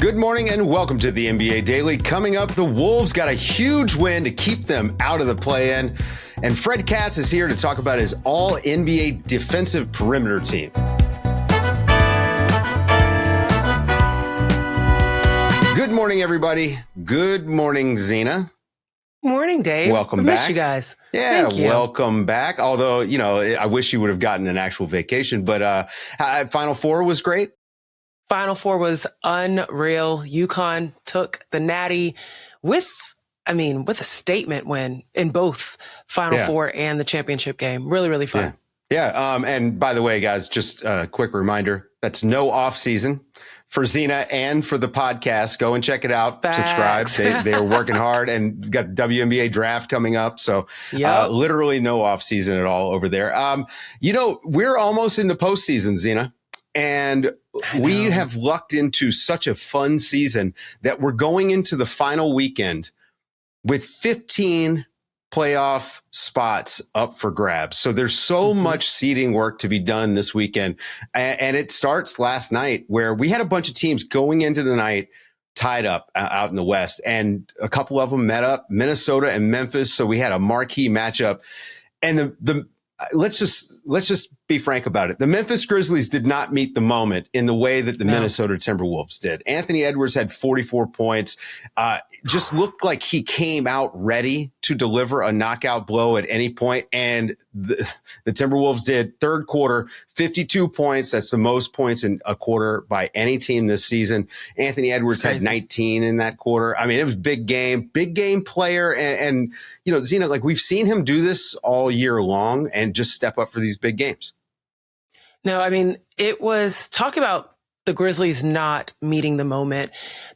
Good morning and welcome to the NBA Daily. Coming up, the Wolves got a huge win to keep them out of the play-in. And Fred Katz is here to talk about his all-NBA defensive perimeter team. Good morning, everybody. Good morning, Zena. Morning, Dave. Welcome back. Missed you guys. Yeah, Thank you. Welcome back. Although, I wish you would have gotten an actual vacation, but Final Four was great. Final Four was unreal. UConn took the Natty with a statement win in both Final Four and the championship game. Really, really fun. Yeah. And by the way, guys, just a quick reminder, that's no off season for Zena and for the podcast. Go and check it out. Facts. Subscribe. They're working hard and got the WNBA draft coming up. So literally no off season at all over there. We're almost in the postseason, Zena. And we have lucked into such a fun season that we're going into the final weekend with 15 playoff spots up for grabs. So there's so much seeding work to be done this weekend. And it starts last night where we had a bunch of teams going into the night tied up out in the West. And a couple of them met up, Minnesota and Memphis. So we had a marquee matchup. And let's just be frank about it. The Memphis Grizzlies did not meet the moment in the way that the Minnesota Timberwolves did. Anthony Edwards had 44 points. Just looked like he came out ready to deliver a knockout blow at any point. And the Timberwolves did. Third quarter, 52 points. That's the most points in a quarter by any team this season. Anthony Edwards had 19 in that quarter. I mean, it was big game player. And Zena, like we've seen him do this all year long and just step up for these big games. No, it was talk about the Grizzlies not meeting the moment.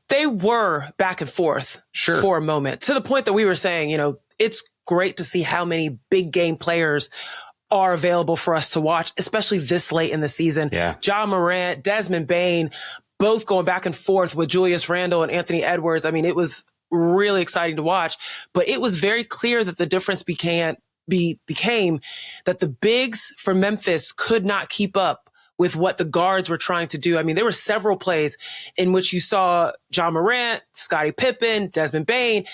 They were back and forth for a moment to the point that we were saying, it's great to see how many big game players are available for us to watch, especially this late in the season. Yeah. Ja Morant, Desmond Bane, both going back and forth with Julius Randle and Anthony Edwards. It was really exciting to watch, but it was very clear that the difference became that the bigs for Memphis could not keep up with what the guards were trying to do. There were several plays in which you saw Ja Morant, Scottie Pippen, Desmond Bane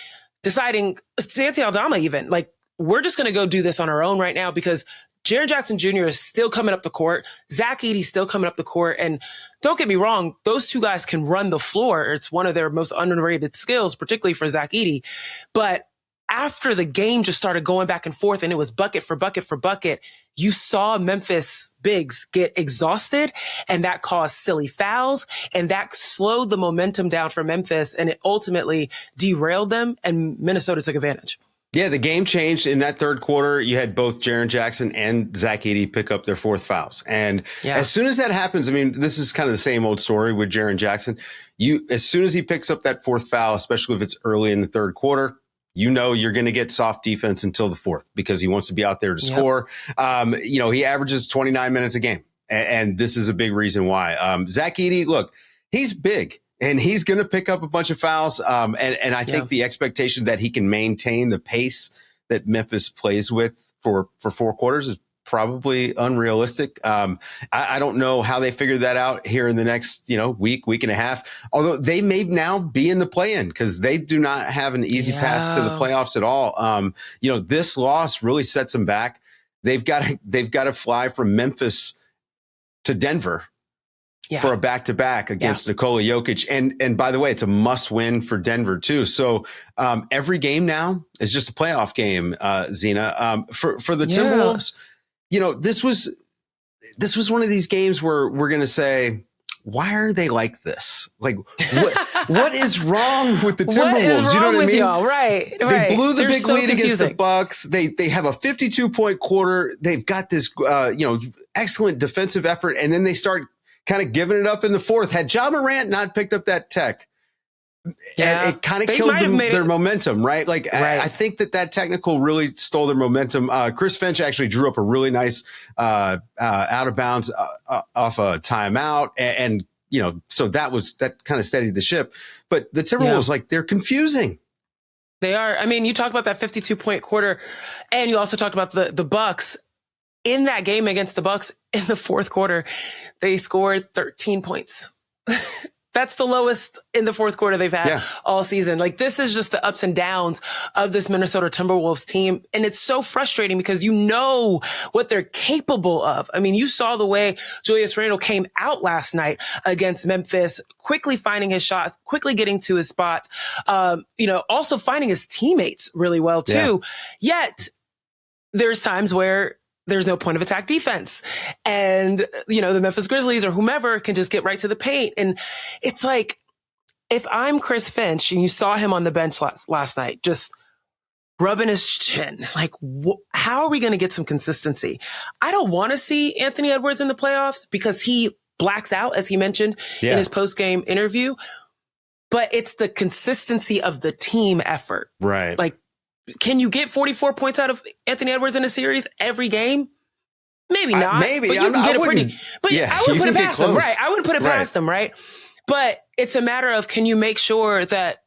deciding, Santi Aldama even, we're just going to go do this on our own right now because Jaren Jackson Jr. is still coming up the court. Zach Edey's still coming up the court. And don't get me wrong, those two guys can run the floor. It's one of their most underrated skills, particularly for Zach Edey. But after the game just started going back and forth and it was bucket for bucket for bucket, you saw Memphis bigs get exhausted and that caused silly fouls and that slowed the momentum down for Memphis and it ultimately derailed them and Minnesota took advantage. Yeah, the game changed in that third quarter. You had both Jaren Jackson and Zach Edey pick up their fourth fouls. And as soon as that happens, this is kind of the same old story with Jaren Jackson. As soon as he picks up that fourth foul, especially if it's early in the third quarter, you're going to get soft defense until the fourth because he wants to be out there to score. He averages 29 minutes a game. And this is a big reason why. Zach Edey, look, he's big and he's going to pick up a bunch of fouls. And I think the expectation that he can maintain the pace that Memphis plays with for 4 quarters is probably unrealistic. I don't know how they figure that out here in the next, week and a half, although they may now be in the play-in because they do not have an easy path to the playoffs at all. This loss really sets them back. They've got to fly from Memphis to Denver for a back-to-back against Nikola Jokic. And by the way, it's a must-win for Denver too. So every game now is just a playoff game, Zena. For the Timberwolves, this was one of these games where we're going to say, why are they like this? What is wrong with the Timberwolves? What is wrong you know what with I mean? Y'all? Right. They blew the big lead confusing. against the Bucks. They have a 52-point quarter. They've got this, excellent defensive effort. And then they start kind of giving it up in the fourth. Had Ja Morant not picked up that tech, it kind of killed their momentum, right? I think that technical really stole their momentum. Chris Finch actually drew up a really nice out of bounds off a timeout. And so that kind of steadied the ship. But the Timberwolves, they're confusing. They are. You talked about that 52-point quarter, and you also talked about the Bucks. In that game against the Bucks in the fourth quarter, they scored 13 points. That's the lowest in the fourth quarter they've had all season. Like, this is just the ups and downs of this Minnesota Timberwolves team. And it's so frustrating because you know what they're capable of. I mean, you saw the way Julius Randle came out last night against Memphis, quickly finding his shots, quickly getting to his spots, also finding his teammates really well too. Yeah. Yet there's times where there's no point of attack defense. And, the Memphis Grizzlies or whomever can just get right to the paint. And it's like, if I'm Chris Finch and you saw him on the bench last night, just rubbing his chin, like, how are we going to get some consistency? I don't want to see Anthony Edwards in the playoffs because he blacks out, as he mentioned in his post-game interview. But it's the consistency of the team effort. Right. Like, can you get 44 points out of Anthony Edwards in a series every game? Maybe not. Maybe. But you can get it pretty. But I would put it past them, right? I would put it past them, right? But it's a matter of, can you make sure that,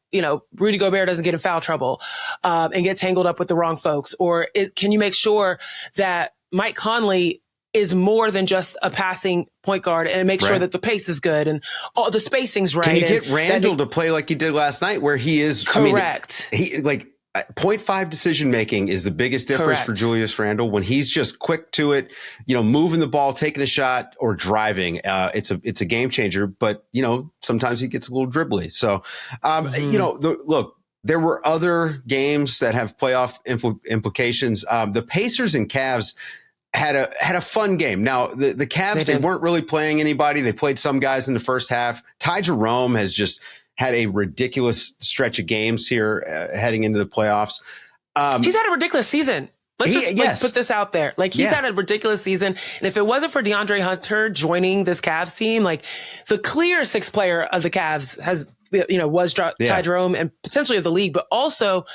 Rudy Gobert doesn't get in foul trouble and get tangled up with the wrong folks? Or can you make sure that Mike Conley is more than just a passing point guard and make sure that the pace is good and all the spacing's right? Can you get Randall to play like he did last night, where he is correct? 0.5 decision making is the biggest difference for Julius Randle when he's just quick to it, moving the ball, taking a shot, or driving. It's a game changer, but sometimes he gets a little dribbly. So, look, there were other games that have playoff implications. The Pacers and Cavs had a fun game. Now the Cavs, they weren't really playing anybody. They played some guys in the first half. Ty Jerome has just had a ridiculous stretch of games here heading into the playoffs. He's had a ridiculous season. Let's just put this out there. Like, he's had a ridiculous season. And if it wasn't for DeAndre Hunter joining this Cavs team, like, the clear sixth player of the Cavs was Ty Jerome and potentially of the league. But also,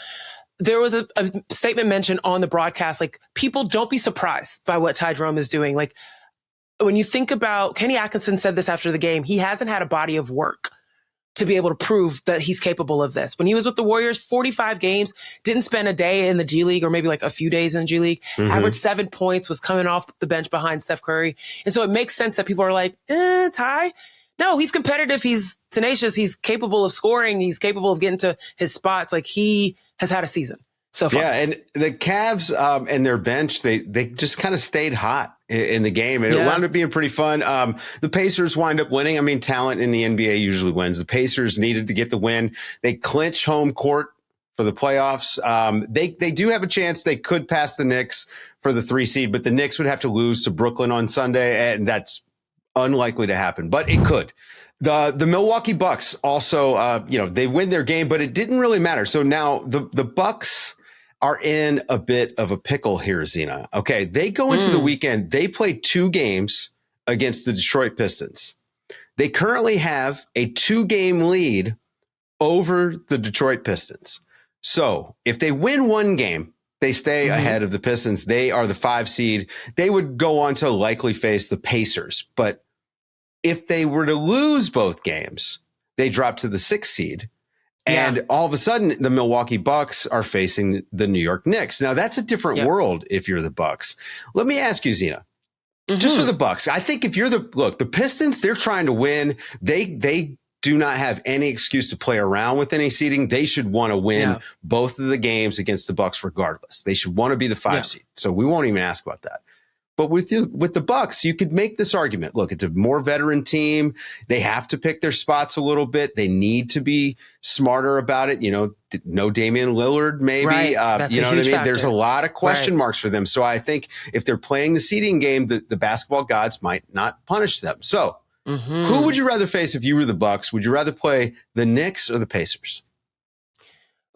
there was a statement mentioned on the broadcast, like, people don't be surprised by what Ty Jerome is doing. Like, when you think about, Kenny Atkinson said this after the game, he hasn't had a body of work to be able to prove that he's capable of this. When he was with the Warriors, 45 games, didn't spend a day in the G League or maybe like a few days in the G League, averaged 7 points, was coming off the bench behind Steph Curry. And so it makes sense that people are like, Ty? No, he's competitive. He's tenacious. He's capable of scoring. He's capable of getting to his spots. Like, he has had a season so far. Yeah, and the Cavs and their bench, they just kind of stayed hot in the game, and it wound up being pretty fun. The Pacers wind up winning. I mean, talent in the NBA usually wins. The Pacers needed to get the win. They clinch home court for the playoffs. They do have a chance. They could pass the Knicks for the 3 seed, but the Knicks would have to lose to Brooklyn on Sunday, and that's unlikely to happen, but it could. The Milwaukee Bucks also, they win their game, but it didn't really matter. So now the Bucks are in a bit of a pickle here, Zena. Okay, they go into the weekend. They played 2 games against the Detroit Pistons. They currently have a 2-game lead over the Detroit Pistons. So if they win 1 game, they stay ahead of the Pistons. They are the 5 seed. They would go on to likely face the Pacers. But if they were to lose both games, they drop to the 6th seed. And all of a sudden, the Milwaukee Bucks are facing the New York Knicks. Now, that's a different world if you're the Bucks. Let me ask you, Zena, just for the Bucks, I think if you're the Pistons, they're trying to win. They do not have any excuse to play around with any seeding. They should want to win both of the games against the Bucks regardless. They should want to be the 5 seed. So we won't even ask about that. But with the Bucks, you could make this argument. Look, it's a more veteran team. They have to pick their spots a little bit. They need to be smarter about it. No Damian Lillard, maybe. Right. You know what I mean? Factor. There's a lot of question marks for them. So I think if they're playing the seeding game, the basketball gods might not punish them. So who would you rather face if you were the Bucks? Would you rather play the Knicks or the Pacers?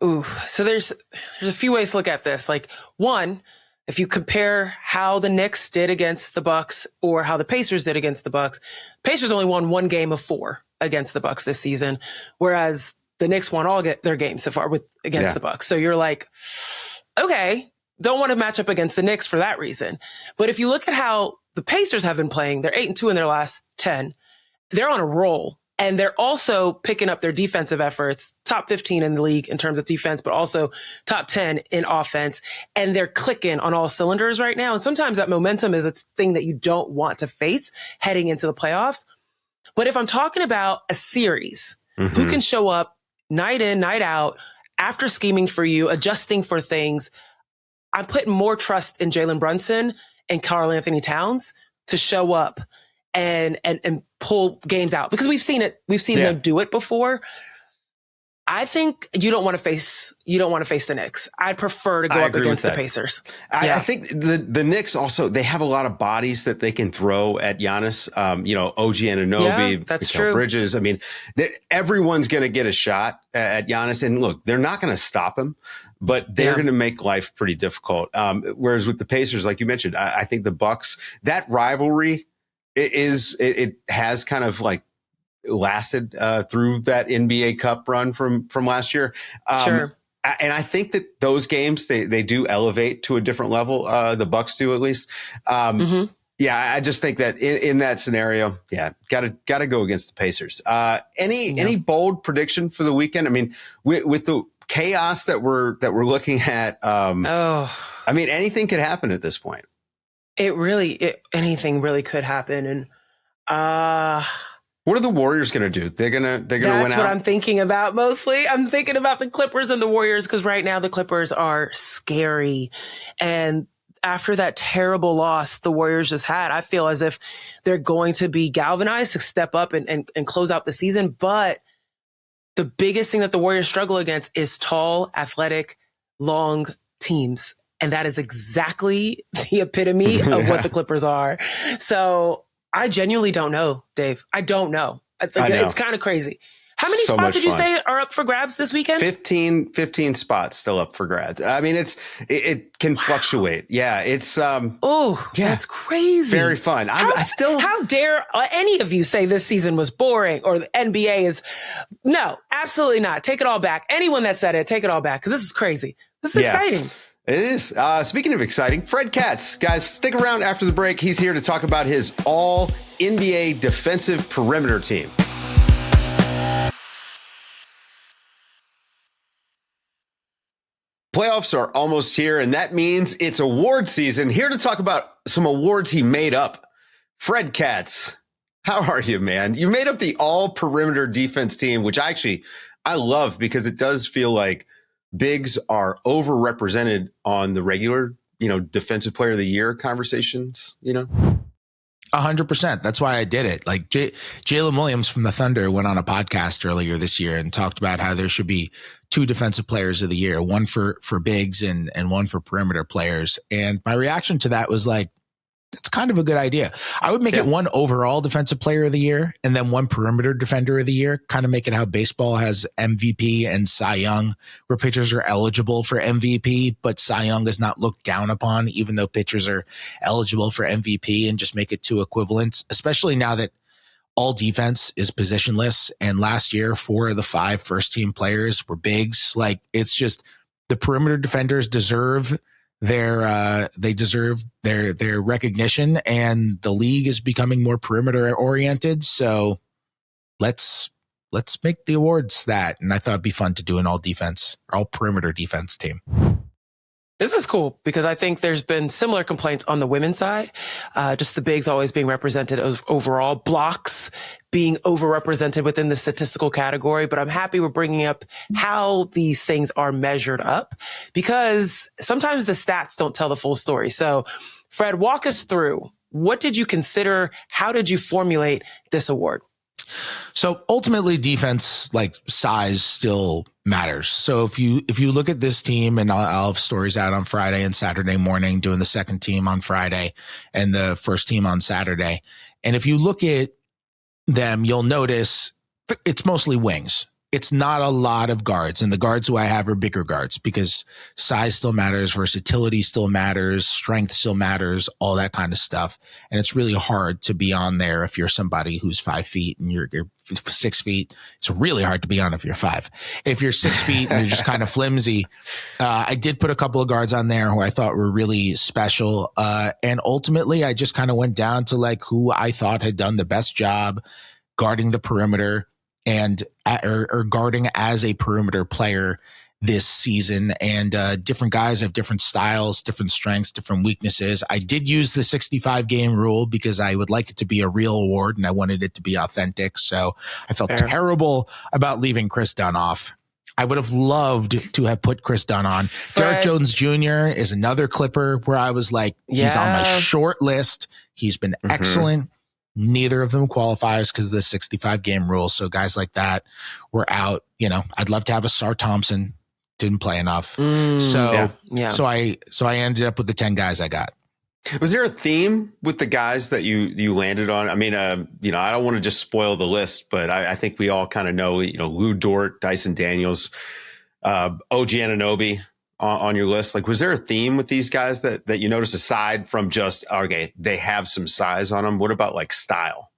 Ooh, so there's a few ways to look at this. Like, one, if you compare how the Knicks did against the Bucks or how the Pacers did against the Bucks, Pacers only won 1 game of 4 against the Bucks this season, whereas the Knicks won all their games so far against the Bucks. So you're like, okay, don't want to match up against the Knicks for that reason. But if you look at how the Pacers have been playing, they're 8-2 in their last 10. They're on a roll. And they're also picking up their defensive efforts, top 15 in the league in terms of defense, but also top 10 in offense. And they're clicking on all cylinders right now. And sometimes that momentum is a thing that you don't want to face heading into the playoffs. But if I'm talking about a series, who can show up night in, night out, after scheming for you, adjusting for things, I'm putting more trust in Jalen Brunson and Karl Anthony Towns to show up and pull games out, because we've seen it. We've seen them do it before. I think you don't want to face the Knicks. I'd prefer to go up against the Pacers. I think the Knicks also, they have a lot of bodies that they can throw at Giannis. OG Anunoby, that's true. Bridges. I mean, everyone's going to get a shot at Giannis, and look, they're not going to stop him, but they're going to make life pretty difficult. Whereas with the Pacers, like you mentioned, I think the Bucks, that rivalry it has kind of like lasted through that NBA Cup run from last year. Sure. And I think that those games, they do elevate to a different level. The Bucks do, at least. Yeah, I just think that in that scenario, gotta go against the Pacers. Any bold prediction for the weekend? I mean, with the chaos that we're looking at, I mean, anything could happen at this point. Anything really could happen. And what are the Warriors going to do? They're going to win out? That's what I'm thinking about mostly. I'm thinking about the Clippers and the Warriors, because right now the Clippers are scary. And after that terrible loss the Warriors just had, I feel as if they're going to be galvanized to step up and close out the season. But the biggest thing that the Warriors struggle against is tall, athletic, long teams. And that is exactly the epitome of what the Clippers are. So I genuinely don't know, Dave. I don't know. It's kind of crazy. How many spots did you say are up for grabs this weekend? 15 spots still up for grabs. I mean, it can fluctuate. Yeah, it's that's crazy. Very fun. How dare any of you say this season was boring or the NBA is? No, absolutely not. Take it all back. Anyone that said it, take it all back, because this is crazy. This is exciting. It is. Speaking of exciting, Fred Katz. Guys, stick around after the break. He's here to talk about his all-NBA defensive perimeter team. Playoffs are almost here, and that means it's award season. Here to talk about some awards he made up, Fred Katz. How are you, man? You made up the all-perimeter defense team, which I love, because it does feel like bigs are overrepresented on the regular, defensive player of the year conversations, 100%. That's why I did it. Like Jalen Williams from the Thunder went on a podcast earlier this year and talked about how there should be 2 defensive players of the year, one for bigs and one for perimeter players. And my reaction to that was like, that's kind of a good idea. I would make it one overall defensive player of the year and then one perimeter defender of the year, kind of make it how baseball has MVP and Cy Young, where pitchers are eligible for MVP, but Cy Young is not looked down upon, even though pitchers are eligible for MVP, and just make it 2 equivalents, especially now that all defense is positionless. And last year, 4 of the 5 first team players were bigs. Like, it's just the perimeter defenders deserve their recognition, and the league is becoming more perimeter oriented. So let's make the awards that. And I thought it'd be fun to do an all perimeter defense team. This is cool, because I think there's been similar complaints on the women's side. Just the bigs always being represented as overall, blocks being overrepresented within the statistical category. But I'm happy we're bringing up how these things are measured up, because sometimes the stats don't tell the full story. So Fred, walk us through. What did you consider? How did you formulate this award? So ultimately, defense, like size, still matters. So if you look at this team, and I'll have stories out on Friday and Saturday morning, doing the second team on Friday and the first team on Saturday. And if you look at them, you'll notice it's mostly wings. It's not a lot of guards, and the guards who I have are bigger guards, because size still matters, versatility still matters, strength still matters, all that kind of stuff. And it's really hard to be on there if you're somebody who's 5 feet and you're 6 feet. It's really hard to be on if you're 5. If you're 6 feet and you're just kind of flimsy, I did put a couple of guards on there who I thought were really special. And ultimately, I just kind of went down to like who I thought had done the best job guarding the perimeter, and or guarding as a perimeter player, this season, and different guys have different styles, different strengths, different weaknesses. I did use the 65 game rule because I would like it to be a real award and I wanted it to be authentic. So I felt terrible about leaving Chris Dunn off. I would have loved to have put Chris Dunn on. Derek Jones Jr. is another Clipper where I was like, he's on my short list. He's been excellent. Neither of them qualifies because of the 65 game rule. So guys like that were out. You know, I'd love to have a Sar Thompson. Didn't play enough. So I ended up with the 10 guys I got. Was there a theme with the guys that you landed on? I mean, you know, I don't want to just spoil the list, but I think we all kind of know, you know, Lu Dort, Dyson Daniels, OG Anunoby on your list. Like, was there a theme with these guys that you noticed aside from just, okay, they have some size on them? What about like style?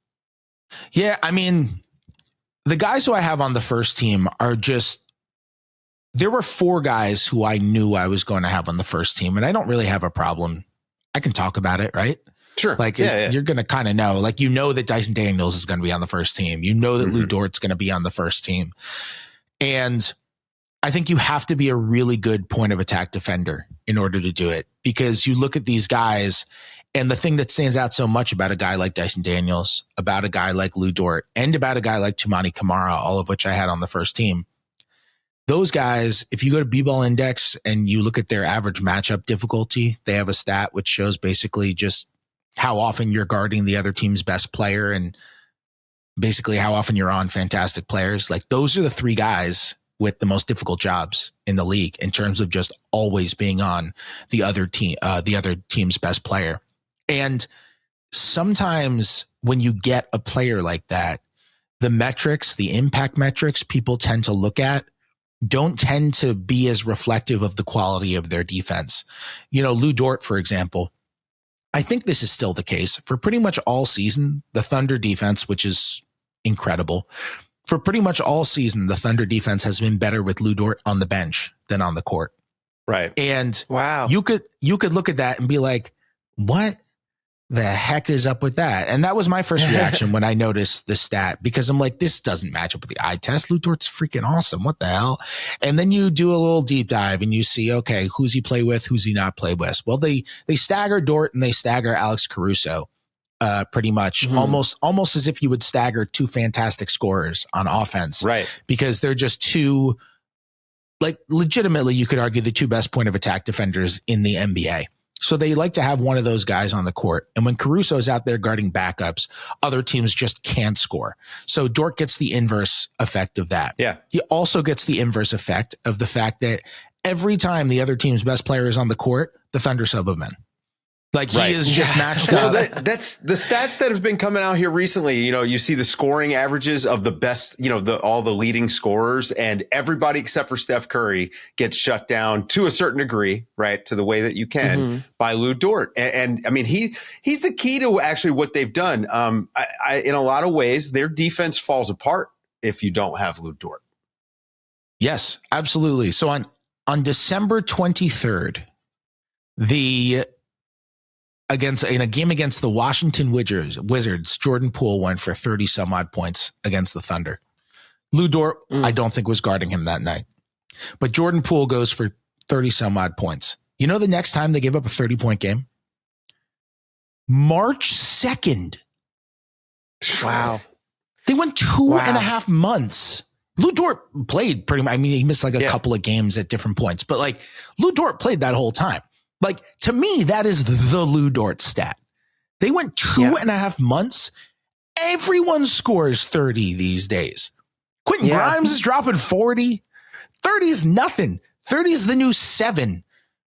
Yeah, I mean, the guys who I have on the first team are just, there were 4 guys who I knew I was going to have on the first team, and I don't really have a problem. I can talk about it, right? Sure. Like you're going to kind of know, like, you know that Dyson Daniels is going to be on the first team. You know that Lu Dort's going to be on the first team. And I think you have to be a really good point of attack defender in order to do it, because you look at these guys and the thing that stands out so much about a guy like Dyson Daniels, about a guy like Lu Dort, and about a guy like Toumani Camara, all of which I had on the first team. Those guys, if you go to B-Ball Index and you look at their average matchup difficulty, they have a stat which shows basically just how often you're guarding the other team's best player and basically how often you're on fantastic players. Like, those are the 3 guys with the most difficult jobs in the league in terms of just always being on the other team's best player. And sometimes when you get a player like that, the metrics, the impact metrics people tend to look at don't tend to be as reflective of the quality of their defense. You know, Lu Dort, for example, I think this is still the case for pretty much all season. The Thunder defense, which is incredible, for pretty much all season, the Thunder defense has been better with Lu Dort on the bench than on the court. Right. And wow, you could look at that and be like, what the heck is up with that? And that was my first reaction when I noticed the stat, because I'm like, this doesn't match up with the eye test. Lu Dort's freaking awesome. What the hell? And then you do a little deep dive and you see, okay, who's he play with? Who's he not play with? Well, they stagger Dort and they stagger Alex Caruso, pretty much almost as if you would stagger 2 fantastic scorers on offense. Right. Because they're just 2, like, legitimately, you could argue the 2 best point of attack defenders in the NBA. So they like to have one of those guys on the court. And when Caruso's out there guarding backups, other teams just can't score. So Dort gets the inverse effect of that. Yeah. He also gets the inverse effect of the fact that every time the other team's best player is on the court, the Thunder sub him in. Like, he is just matched up. That's the stats that have been coming out here recently. You know, you see the scoring averages of the best, you know, all the leading scorers, and everybody except for Steph Curry gets shut down to a certain degree, right? To the way that you can by Lu Dort. And I mean, he's the key to actually what they've done. I in a lot of ways, their defense falls apart if you don't have Lu Dort. Yes, absolutely. So on December 23rd, in a game against the Washington Wizards, Jordan Poole went for 30 some odd points against the Thunder. Lu Dort, I don't think was guarding him that night, but Jordan Poole goes for 30 some odd points. You know, the next time they give up a 30-point game, March 2nd. Wow. They went 2.5 months. Lu Dort played pretty much. I mean, he missed like a couple of games at different points, but like, Lu Dort played that whole time. Like, to me, that is the Lu Dort stat. They went 2.5 months. Everyone scores 30 these days. Quentin Grimes is dropping 40. 30 is nothing. 30 is the new 7.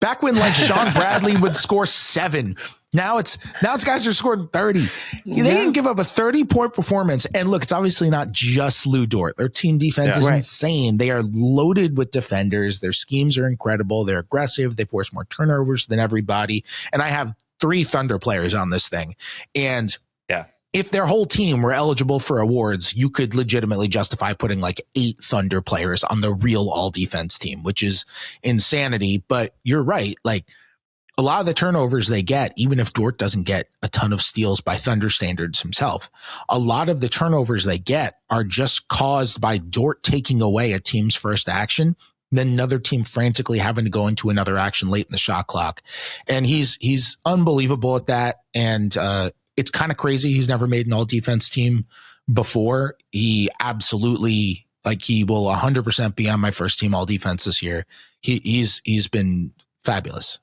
Back when, like, Sean Bradley would score 7. Now it's guys are scoring 30. They didn't give up a 30-point performance. And look, it's obviously not just Lu Dort. Their team defense is insane. They are loaded with defenders. Their schemes are incredible. They're aggressive. They force more turnovers than everybody. And I have 3 Thunder players on this thing. And if their whole team were eligible for awards, you could legitimately justify putting like 8 Thunder players on the real all-defense team, which is insanity. But you're right. Like, a lot of the turnovers they get, even if Dort doesn't get a ton of steals by Thunder standards himself, a lot of the turnovers they get are just caused by Dort taking away a team's first action then another team frantically having to go into another action late in the shot clock. And he's unbelievable at that. And it's kind of crazy. He's never made an all defense team before. He absolutely, like, he will 100% be on my first team all defense this year. He's been fabulous.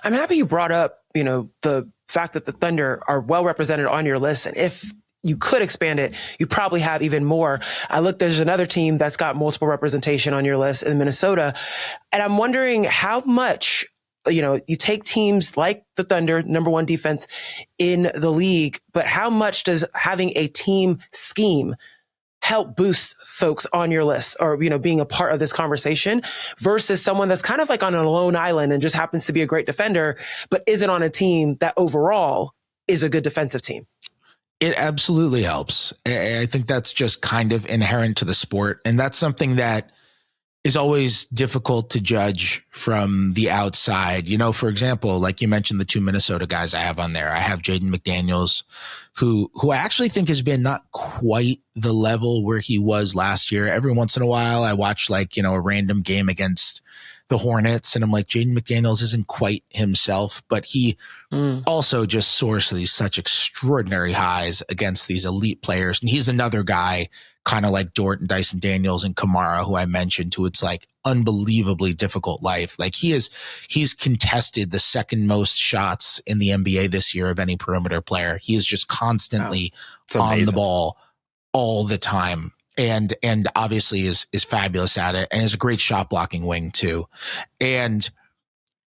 I'm happy you brought up, the fact that the Thunder are well represented on your list. And if you could expand it, you probably have even more. I look, there's another team that's got multiple representation on your list in Minnesota. And I'm wondering how much, you take teams like the Thunder, number one defense in the league, but how much does having a team scheme help boost folks on your list or, being a part of this conversation versus someone that's kind of like on a lone island and just happens to be a great defender, but isn't on a team that overall is a good defensive team? It absolutely helps. I think that's just kind of inherent to the sport. And that's something that is always difficult to judge from the outside. For example, like you mentioned, the two Minnesota guys I have on there. I have Jaden McDaniels, who I actually think has been not quite the level where he was last year. Every once in a while, I watch a random game against the Hornets, and I'm like, Jaden McDaniels isn't quite himself, but he also just soars to these such extraordinary highs against these elite players. And he's another guy, kind of like Dort and Dyson Daniels and Kamara, who I mentioned, who it's like unbelievably difficult life. Like he's contested the second most shots in the NBA this year of any perimeter player. He is just constantly on the ball all the time. And obviously is fabulous at it and is a great shot blocking wing too. And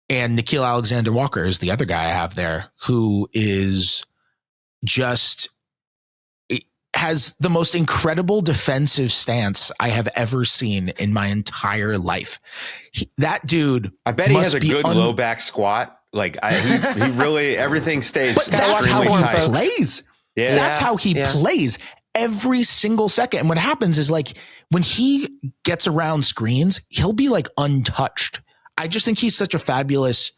Nickeil Alexander-Walker is the other guy I have there, who is just has the most incredible defensive stance I have ever seen in my entire life. That dude, I bet he has a good low back squat. Like he really, everything stays. But that's how he plays. Yeah. That's how he plays every single second. And what happens is, like, when he gets around screens, he'll be like untouched. I just think he's such a fabulous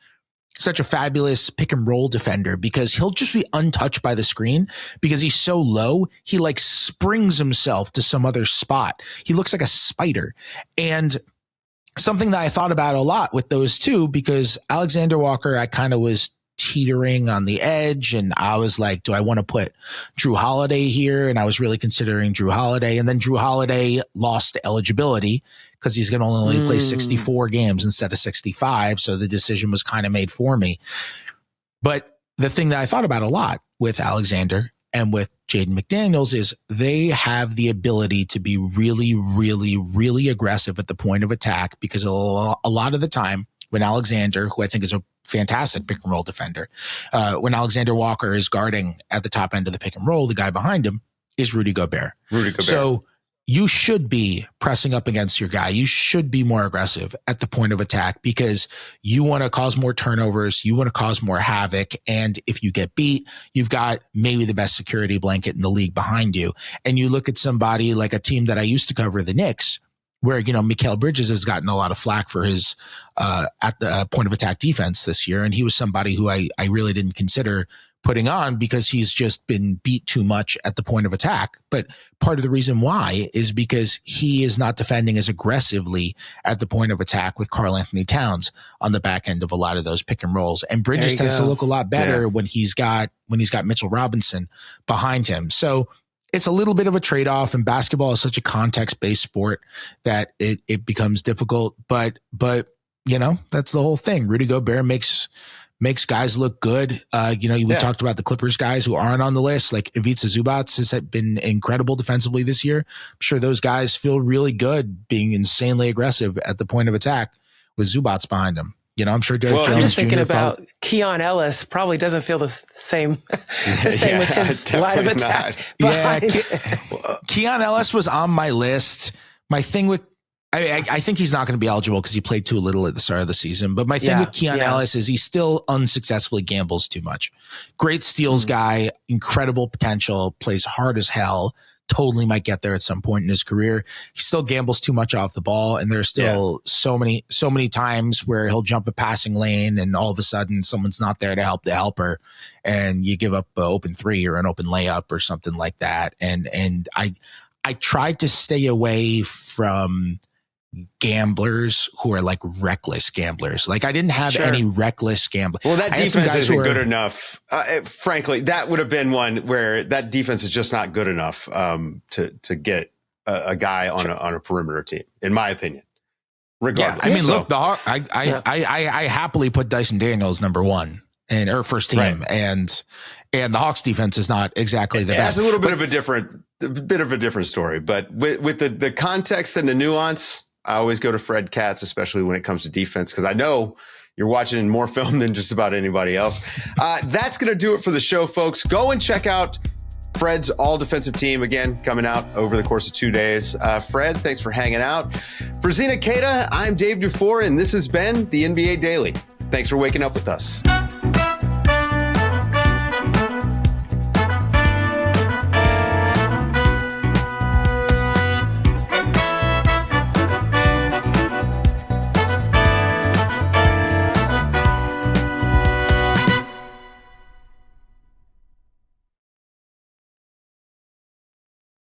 pick and roll defender because he'll just be untouched by the screen because he's so low. He like springs himself to some other spot. He looks like a spider. And something that I thought about a lot with those two, because Alexander Walker, I kind of was teetering on the edge, and I was like, do I want to put Drew Holiday here? And I was really considering Drew Holiday, and then Drew Holiday lost eligibility because he's going to only play 64 games instead of 65. So the decision was kind of made for me. But the thing that I thought about a lot with Alexander and with Jaden McDaniels is they have the ability to be really, really, really aggressive at the point of attack, because a lot of the time when Alexander, who I think is a fantastic pick and roll defender, when Alexander Walker is guarding at the top end of the pick and roll, the guy behind him is Rudy Gobert. So you should be pressing up against your guy. You should be more aggressive at the point of attack because you want to cause more turnovers. You want to cause more havoc. And if you get beat, you've got maybe the best security blanket in the league behind you. And you look at somebody like a team that I used to cover, the Knicks, where, Mikal Bridges has gotten a lot of flack for his at the point of attack defense this year. And he was somebody who I really didn't consider putting on because he's just been beat too much at the point of attack. But part of the reason why is because he is not defending as aggressively at the point of attack with Karl Anthony Towns on the back end of a lot of those pick and rolls. And Bridges tends to look a lot better when he's got Mitchell Robinson behind him. So it's a little bit of a trade-off, and basketball is such a context-based sport that it becomes difficult. But that's the whole thing. Rudy Gobert makes guys look good. We talked about the Clippers guys who aren't on the list, like Ivica Zubac has been incredible defensively this year. I'm sure those guys feel really good being insanely aggressive at the point of attack with Zubac behind them. I'm sure Derek Jones I'm just thinking Jr. about Keon Ellis probably doesn't feel the same with his line of attack. Keon Ellis was on my list. My thing with I think he's not going to be eligible because he played too little at the start of the season. But my thing with Keon Ellis is he still unsuccessfully gambles too much. Great steals guy, incredible potential, plays hard as hell. Totally might get there at some point in his career. He still gambles too much off the ball, and there's still so many times where he'll jump a passing lane, and all of a sudden someone's not there to help the helper, and you give up an open three or an open layup or something like that. And I tried to stay away from gamblers who are like reckless gamblers. Like I didn't have any reckless gamblers. Well, that defense isn't good enough. Frankly, that would have been one where that defense is just not good enough to get a guy on a perimeter team, in my opinion. Regardless. Yeah, I mean, look, I happily put Dyson Daniels number one or first team, and the Hawks defense is not exactly the best. It's a little bit of a different story, but with the context and the nuance, I always go to Fred Katz, especially when it comes to defense, because I know you're watching more film than just about anybody else. That's going to do it for the show, folks. Go and check out Fred's all defensive team, again, coming out over the course of 2 days. Fred, thanks for hanging out. For Zena Keita, I'm Dave DuFour, and this has been the NBA Daily. Thanks for waking up with us.